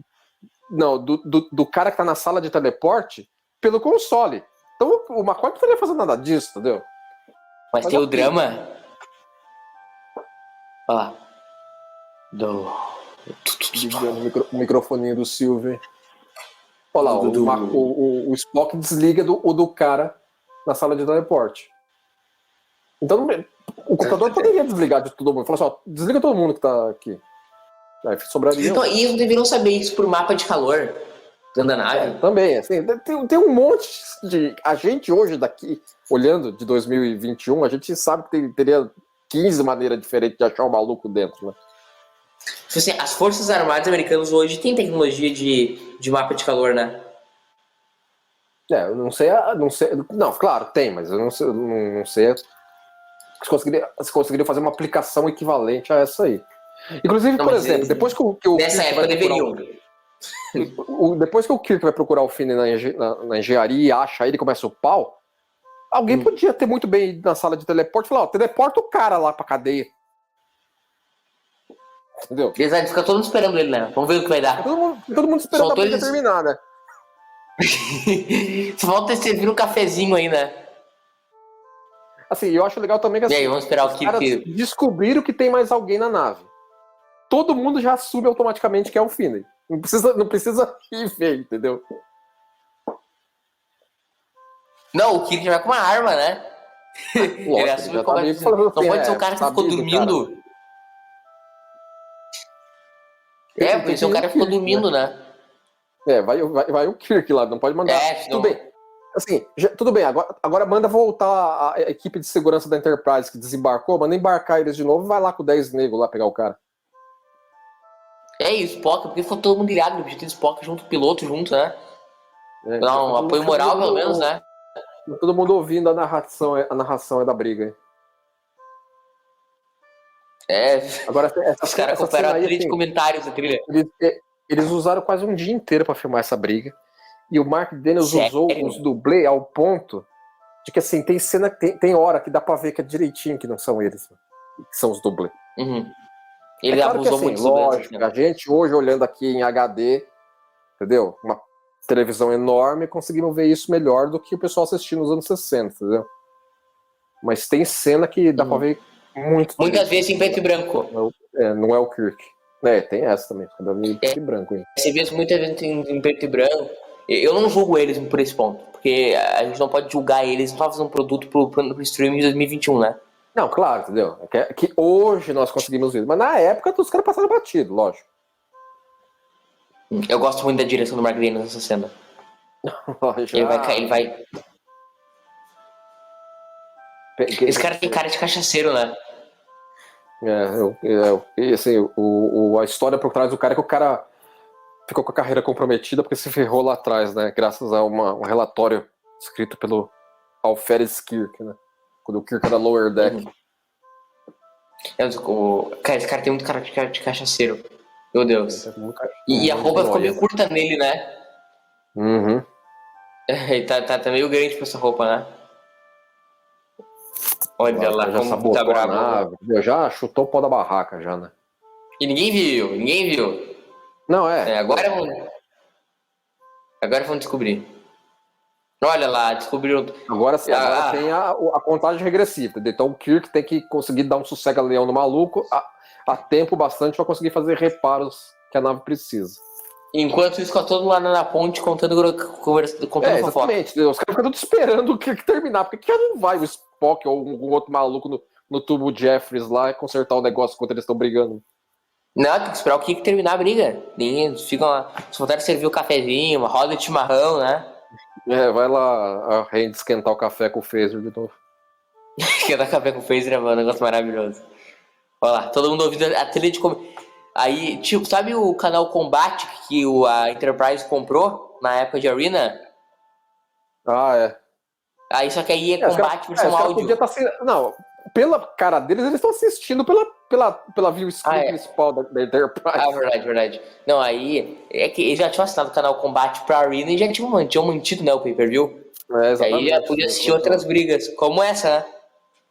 do cara que tá na sala de teleporte pelo console. Então o McCoy não poderia fazer nada disso, entendeu? Mas tem o drama. Olha lá. O microfoninho do Silvio. Olha lá, o Spock desliga do cara na sala de teleporte. Então o computador poderia desligar de todo mundo. Falar assim, ó, desliga todo mundo que tá aqui. Aí sobraria. Então, e eles deveriam saber isso por mapa de calor dentro da nave. Também, assim, tem um monte de... A gente hoje daqui, olhando de 2021, a gente sabe que teria 15 maneiras diferentes de achar o maluco dentro, né? Assim, as Forças Armadas Americanas hoje têm tecnologia de mapa de calor, né? Eu não sei. Não, claro, tem, mas eu não sei se conseguiria fazer uma aplicação equivalente a essa aí. Inclusive, por exemplo, depois que o nessa época deveriam. Depois que o Kirk vai procurar o Finney na engenharia e acha ele e começa o pau, alguém podia ter muito bem ido na sala de teleporte e falar, ó, teleporta o cara lá pra cadeia. Entendeu? Exato, fica todo mundo esperando ele, né? Vamos ver o que vai dar. Todo mundo esperando a briga terminar, né? Só falta servir um cafezinho aí, né? Assim, eu acho legal também que e aí, vamos esperar o Kirk descobriram que tem mais alguém na nave. Todo mundo já assume automaticamente que é o Finney. Não precisa ir ver, entendeu? Não, o Kirk vai com uma arma, né? Lógico, ele assume como assim, não pode ser um cara que ficou dormindo. Cara. Pode ser um cara que ficou dormindo, né? Vai o Kirk lá, não pode mandar. Tudo bem. Assim, tudo bem, agora manda voltar a equipe de segurança da Enterprise que desembarcou, manda embarcar eles de novo e vai lá com 10 negros lá pegar o cara. E o Spock, porque foi todo mundo irado, podia ter Spock junto, o piloto junto, né? Dá um apoio moral, pelo menos, né? Todo mundo ouvindo a narração é da briga. Agora, os caras cooperaram a trilha de comentários da trilha. Eles usaram quase um dia inteiro pra filmar essa briga. E o Mark Daniels usou os dublês ao ponto de que, assim, tem cena, tem hora que dá pra ver que é direitinho que não são eles, né? Que são os dublês. Uhum. Ele claro abusou que, assim, muito lógico, a gente hoje olhando aqui em HD, entendeu? Uma televisão enorme, conseguimos ver isso melhor do que o pessoal assistindo nos anos 60, entendeu? Mas tem cena que dá pra ver muitas vezes em preto e branco. Não é o Kirk. Tem essa também, cada vez em preto e branco. Hein? Você vê muitas vezes em preto e branco. Eu não julgo eles por esse ponto, porque a gente não pode julgar eles, não tá fazendo um produto pro streaming de 2021, né? Não, claro, entendeu? Que hoje nós conseguimos ver, mas na época os caras passaram batido, lógico. Eu gosto muito da direção do Mark Daniels nessa cena. Ele vai... Esse cara tem cara de cachaceiro, né? E assim, a história por trás do cara é que o cara ficou com a carreira comprometida porque se ferrou lá atrás, né? Graças a um relatório escrito pelo Alferes Kirk, né? Quando o Kirk era Lower Deck. Cara, esse cara tem muito cara de cachaceiro. Meu Deus. E a Muito roupa ficou meio nóia. curta nele, né? Uhum. Ele tá meio grande pra essa roupa, né? Olha lá Já como tá sabotou a bravo. nave, já chutou o pau da barraca, já, né? E ninguém viu. Não, Agora vamos descobrir. Olha lá, descobriu. Agora sim, agora tem a contagem regressiva. Então o Kirk tem que conseguir dar um sossega-leão no maluco a tempo bastante para conseguir fazer reparos que a nave precisa. Enquanto isso, fica todo lá na ponte contando fofoca. Exatamente. Os caras ficam todos esperando o Kirk terminar. Porque que não vai o Spock ou algum outro maluco no tubo Jeffries lá e consertar o negócio enquanto eles estão brigando? Não, tem que esperar o Kiko terminar a briga. Eles ficam lá. Se vontade de servir o cafezinho, uma roda de chimarrão, né? Vai lá a Randy esquentar o café com o Phaser de novo. Esquentar café com o Phaser é um negócio maravilhoso. Olha lá, todo mundo ouvindo a trilha de Aí, tipo, sabe o canal Combate que a Enterprise comprou na época de Arena? É. Aí só que aí é Combate versão áudio. Não, pela cara deles, eles estão assistindo pela view screen principal da Enterprise. Verdade. Não, aí é que eles já tinham assinado o canal Combate pra Arena e já tinham mantido, né, o pay-per-view. Aí já podia assistir outras brigas, como essa,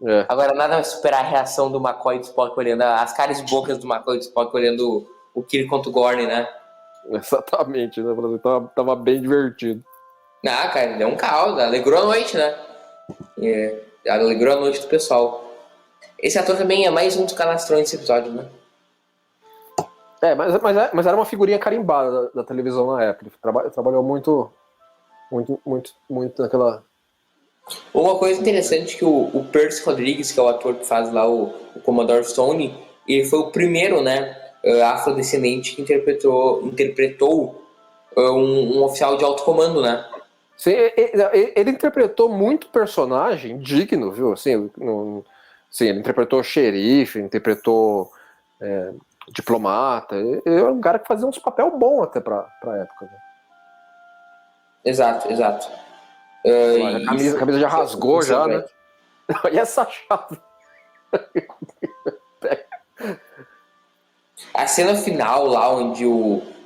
né? Agora nada vai superar a reação do McCoy e do Spock olhando, as caras e bocas do McCoy e do Spock olhando o Kirk contra o Gorn, né? Exatamente, né? Tava bem divertido. Cara, deu um caos, alegrou a noite, né? Alegrou a noite do pessoal. Esse ator também é mais um dos canastrões desse episódio, né? Mas era uma figurinha carimbada da televisão na época. Ele trabalhou muito naquela... Uma coisa interessante que o Percy Rodrigues, que é o ator que faz lá o Commodore Stone, ele foi o primeiro, né, afrodescendente que interpretou um oficial de alto comando, né? Sim, ele interpretou muito personagem digno, viu? Assim, ele interpretou xerife, interpretou diplomata. Ele era um cara que fazia uns papel bom até pra época. Né? Exato. A camisa já rasgou, já, né? E essa chave? A cena final lá, onde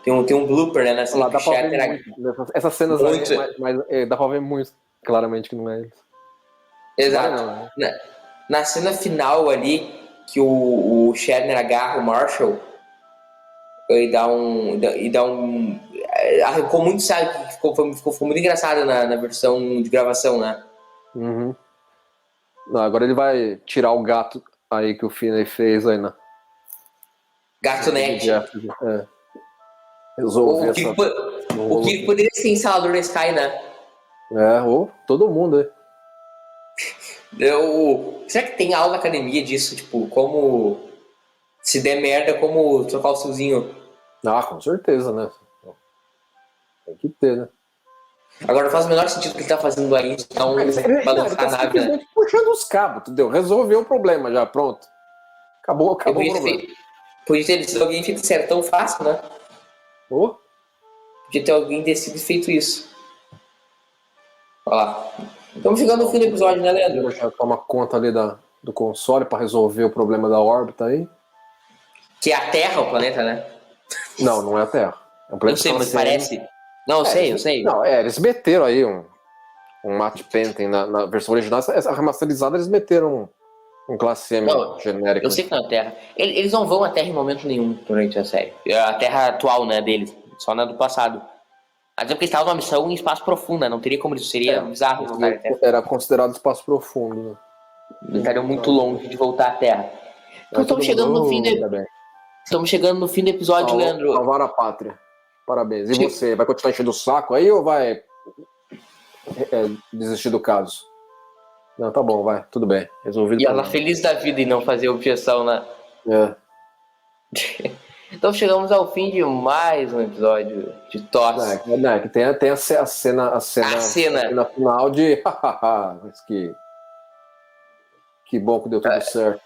tem um blooper, né? Na cena dá pra ver muito. Essas cenas aí, dá pra ver muito claramente que não é isso. Exato. Não, né? Na cena final ali, que o Shatner agarra o Marshall e dá um arrancou muito, sabe? Ficou muito engraçado na versão de gravação, né? Uhum. Não, agora ele vai tirar o gato aí que o Finney fez aí na... Gatonete. Resolver o que poderia ser instalador na Sky, né? Todo mundo aí. Será que tem aula na academia disso? Tipo, como se der merda, como trocar o fiozinho? Com certeza, né? Tem que ter, né? Agora não faz o menor sentido o que ele tá fazendo aí, então balançar a nave, né? Puxando os cabos, entendeu? Resolveu o problema já, pronto. Acabou o problema. Podia ter sido alguém feito certo tão fácil, né? Podia ter alguém decidido feito isso. Olha lá. Estamos chegando no fim do episódio, né, Leandro? Já toma conta ali do console para resolver o problema da órbita aí. Que é a Terra, o planeta, né? Não é a Terra. É um planeta. Eu sei, mas parece. Não, eu sei. Não, eles meteram aí um Matte Painting na versão original. Essa remasterizada eles meteram um classe M genérico. Eu sei que não é a Terra. Eles não vão à Terra em momento nenhum durante a série. A Terra atual, né, deles. Só na do passado. Mas é porque eles estavam numa missão em espaço profundo, né? Não teria como isso. Seria bizarro voltar à Terra. Era considerado espaço profundo, né? Eles estariam muito longe de voltar à Terra. Então estamos chegando no fim Estamos chegando no fim do episódio, Leandro. Salvar a pátria. Parabéns. E você, vai continuar enchendo o saco aí ou vai desistir do caso? Não, tá bom, vai. Tudo bem. Resolvido. E ela feliz da vida e não fazer objeção, né? Então chegamos ao fim de mais um episódio de TOS. Que tem a cena final de... Mas que bom que deu tudo certo.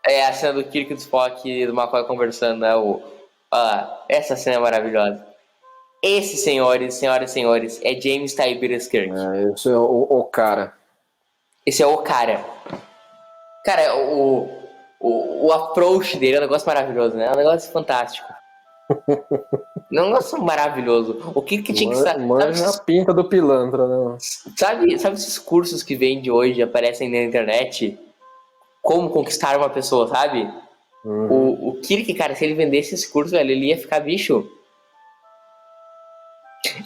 É a cena do Kirk, do Spock e do McCoy conversando, né? Essa cena é maravilhosa. Esse, senhoras e senhores, é James Tiberius Kirk. Esse é o cara. Esse é o cara. Cara, o approach dele é um negócio maravilhoso, né? É um negócio fantástico. É um negócio maravilhoso. O que tinha que estar... Manja a pinta do pilantra, né? Sabe esses cursos que vende hoje, aparecem na internet? Como conquistar uma pessoa, sabe? O Kirk, cara, se ele vendesse esse curso, velho, ele ia ficar bicho.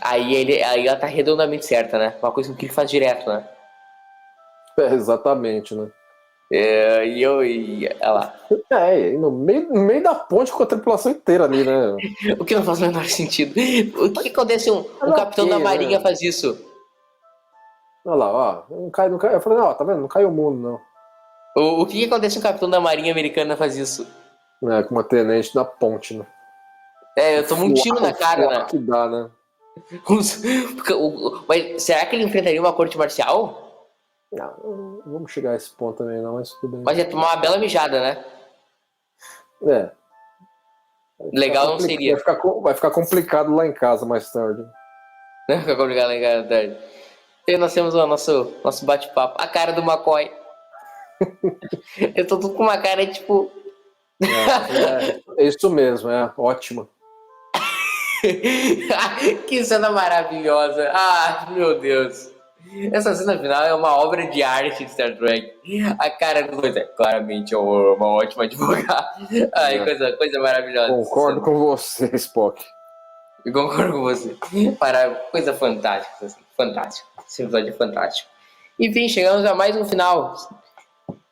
Aí ela tá redondamente certa, né? Uma coisa que o Kirk faz direto, né? Exatamente, né? E ela. No meio da ponte com a tripulação inteira ali, né? O que não faz o menor sentido. O que acontece um capitão da marinha faz isso? Olha lá, ó. Não cai. Eu falei, não, tá vendo? Não cai o mundo, não. O que acontece um capitão da marinha americana faz isso? Com uma tenente na ponte, né? Eu tomo um tiro na cara, né? Que dá, né? Mas será que ele enfrentaria uma corte marcial? Não vamos chegar a esse ponto também, não, mas tudo bem. Mas ia tomar uma bela mijada, né? Legal não seria. Vai ficar complicado lá em casa mais tarde. Vai ficar complicado lá em casa mais tarde. E nós temos o nosso bate-papo. A cara do McCoy. Eu tô tudo com uma cara tipo... É isso mesmo, ótimo. Que cena maravilhosa. Meu Deus. Essa cena final é uma obra de arte de Star Trek. A cara do coisa, claramente é uma ótima advogada. Coisa maravilhosa. Concordo com você, Spock. Eu concordo com você. Coisa fantástica. Assim, fantástico. Esse episódio é fantástico. Enfim, chegamos a mais um final.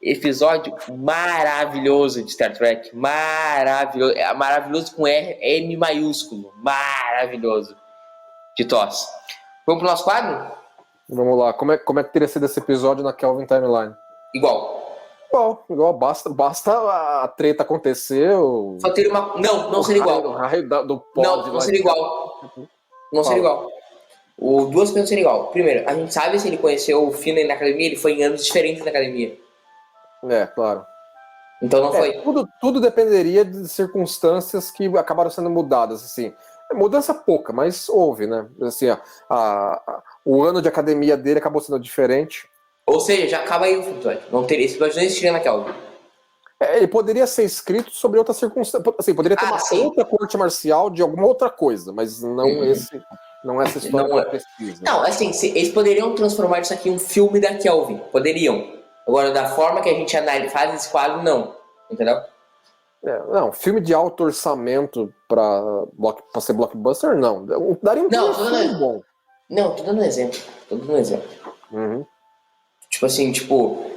Episódio maravilhoso de Star Trek. Maravilhoso. Maravilhoso com M maiúsculo. Maravilhoso. De TOS. Vamos pro nosso quadro? Vamos lá. Como é que teria sido esse episódio na Kelvin Timeline? Igual. Basta a treta acontecer. Só teria uma... Não seria igual. Não seria igual. Não seria igual. Duas coisas não seriam igual. Primeiro, a gente sabe se ele conheceu o Finney na academia, ele foi em anos diferentes na academia. Claro. Então não foi. Tudo dependeria de circunstâncias que acabaram sendo mudadas, assim. Mudança pouca, mas houve, né? Assim, o ano de academia dele acabou sendo diferente. Ou seja, já acaba aí o episódio. Esse episódio não existiria naquela. Ele poderia ser escrito sobre outra circunstância. Assim, poderia ter uma outra corte marcial de alguma outra coisa, mas não não essa história não que precisa. Não, assim, eles poderiam transformar isso aqui em um filme da Kelvin. Poderiam. Agora, da forma que a gente faz esse quadro, não. Entendeu? Não, filme de alto orçamento pra ser blockbuster, não. Daria um filme bom. Não, tô dando um exemplo. Uhum.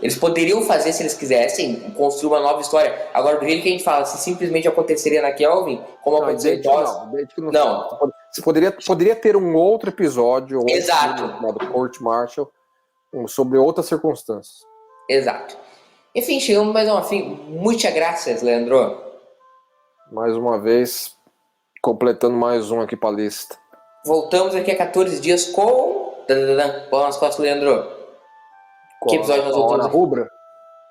Eles poderiam fazer, se eles quisessem, construir uma nova história. Agora, do jeito que a gente fala, se simplesmente aconteceria na Kelvin, como aconteceu em TOS... Não. Você poderia ter um outro episódio, Exato. Chamado Court Martial, sobre outras circunstâncias. Exato. Enfim, chegamos mais uma fim. Muitas graças, Leandro. Mais uma vez, completando mais um aqui pra lista. Voltamos aqui a 14 dias com... Bola nas costas, Leandro. Que episódio nós voltamos? Hora Rubra?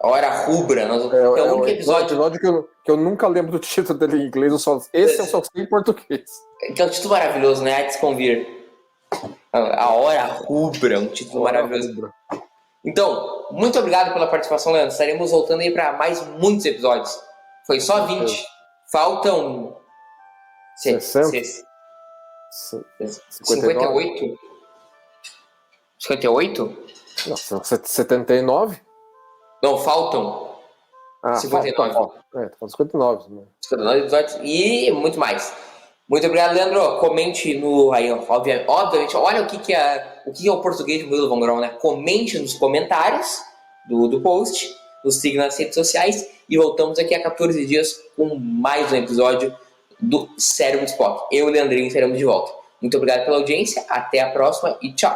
A Hora Rubra. É o único episódio que eu nunca lembro do título dele em inglês. Esse eu só sei em português. Que é um título maravilhoso, né? Hades Convir. A Hora Rubra, um título maravilhoso. Rubra. Então, muito obrigado pela participação, Leandro. Estaremos voltando aí para mais muitos episódios. Foi só 20. Faltam... 58? 58? Não, são 79? Não, faltam 59. Faltam 59. Né? 59 episódios e muito mais. Muito obrigado, Leandro. Comente no... Aí, obviamente, olha o que é o português do Murilo Von Braun, né? Comente nos comentários do post, nos siga nas redes sociais e voltamos aqui a 14 dias com mais um episódio do Cérebro Spock. Eu e o Leandrinho estaremos de volta. Muito obrigado pela audiência, até a próxima e tchau!